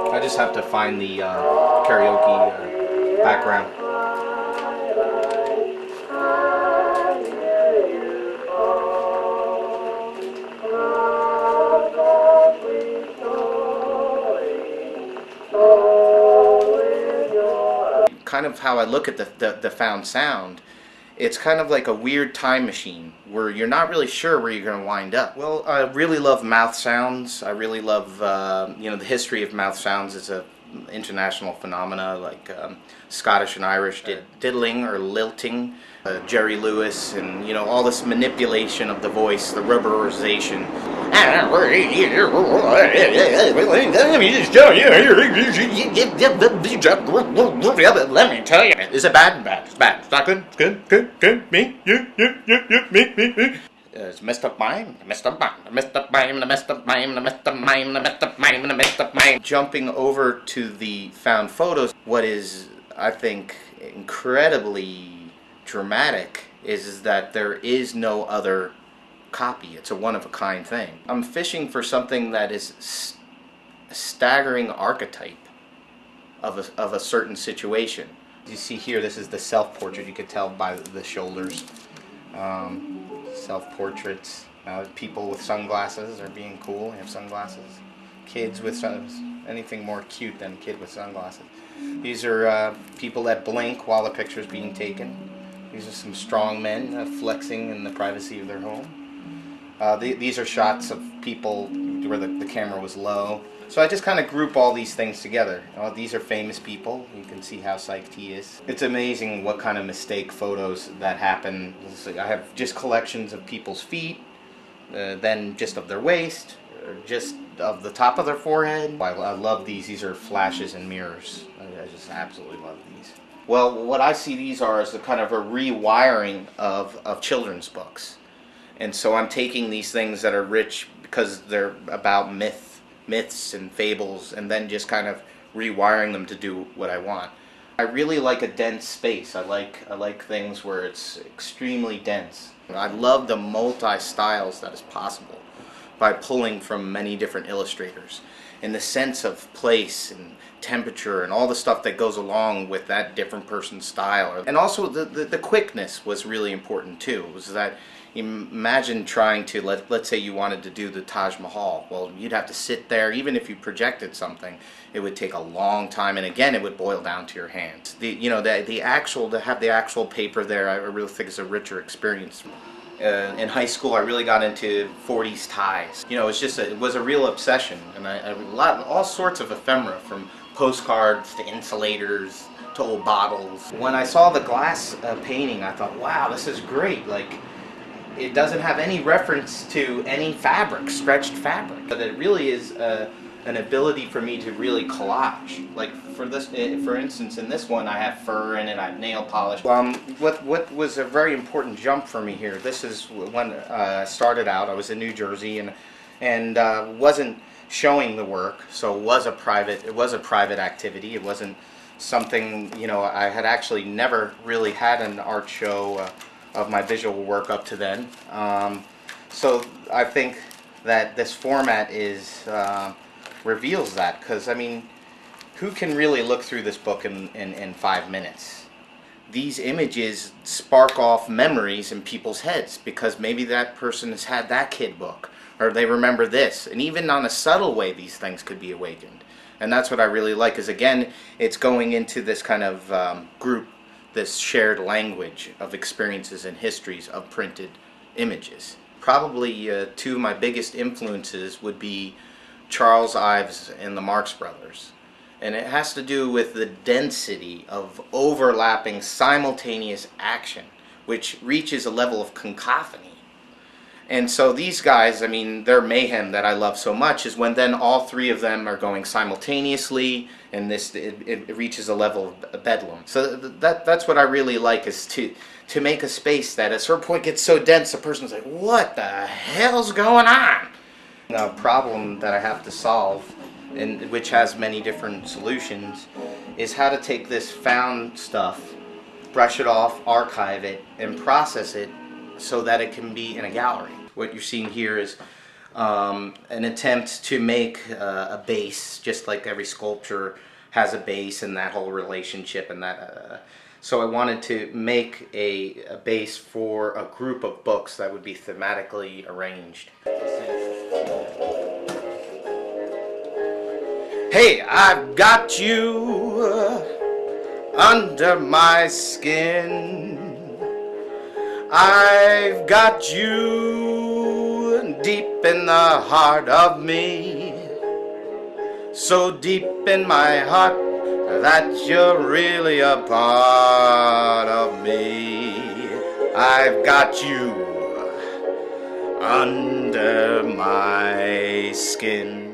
I just have to find the karaoke background. Kind of how I look at the found sound, it's kind of like a weird time machine where you're not really sure where you're going to wind up. Well, I really love mouth sounds. I really love, the history of mouth sounds is a international phenomena, like Scottish and Irish diddling or lilting, Jerry Lewis, and all this manipulation of the voice, the rubberization. Let me tell you, is it bad? Bad. It's bad. It's not good. It's good. Good. Me. You. Me. It's messed up mime. Jumping over to the found photos, what is, I think, incredibly dramatic is that there is no other copy. It's a one-of-a-kind thing. I'm fishing for something that is a staggering archetype of a certain situation. You see here, this is the self-portrait. You could tell by the shoulders. Self-portraits. People with sunglasses are being cool. They have sunglasses. Kids with anything more cute than a kid with sunglasses. These are people that blink while the picture is being taken. These are some strong men flexing in the privacy of their home. These are shots of people where the camera was low. So I just kind of group all these things together. These are famous people. You can see how psyched he is. It's amazing what kind of mistake photos that happen. I have just collections of people's feet, then just of their waist, or just of the top of their forehead. I love these. These are flashes and mirrors. I just absolutely love these. Well, what I see these are is a kind of a rewiring of children's books. And so I'm taking these things that are rich because they're about myths and fables, and then just kind of rewiring them to do what I want. I really like a dense space. I like things where it's extremely dense. I love the multi-styles that is possible by pulling from many different illustrators, in the sense of place and temperature and all the stuff that goes along with that different person's style. And also the quickness was really important too. It was that, imagine trying to, let's say you wanted to do the Taj Mahal. Well, you'd have to sit there. Even if you projected something, it would take a long time, and again, it would boil down to your hands. To have the actual paper there, I really think is a richer experience. In high school, I really got into 40s ties. It was a real obsession, and all sorts of ephemera, from postcards to insulators to old bottles. When I saw the glass painting, I thought, wow, this is great. Like, it doesn't have any reference to any fabric, stretched fabric, but it really is an ability for me to really collage. Like for instance, in this one, I have fur in it, I have nail polish. What was a very important jump for me here, this is when I started out. I was in New Jersey and wasn't showing the work, so it was a private activity. It wasn't something, I had actually never really had an art show of my visual work up to then. So I think that this format reveals that, because who can really look through this book in 5 minutes? These images spark off memories in people's heads, because maybe that person has had that kid book, or they remember this, and even on a subtle way these things could be awakened. And that's what I really like, is again, it's going into this kind of group, this shared language of experiences and histories of printed images. Probably two of my biggest influences would be Charles Ives and the Marx Brothers. And it has to do with the density of overlapping simultaneous action, which reaches a level of cacophony. And so these guys, their mayhem that I love so much is when then all three of them are going simultaneously, and it reaches a level of bedlam. So that's what I really like, is to make a space that at a certain point gets so dense the person's like, what the hell's going on? A problem that I have to solve and which has many different solutions, is how to take this found stuff, brush it off, archive it, and process it so that it can be in a gallery. What you're seeing here is an attempt to make a base, just like every sculpture has a base and that whole relationship and that. So I wanted to make a base for a group of books that would be thematically arranged. Hey, I've got you under my skin. I've got you deep in the heart of me. So deep in my heart that you're really a part of me. I've got you under my skin.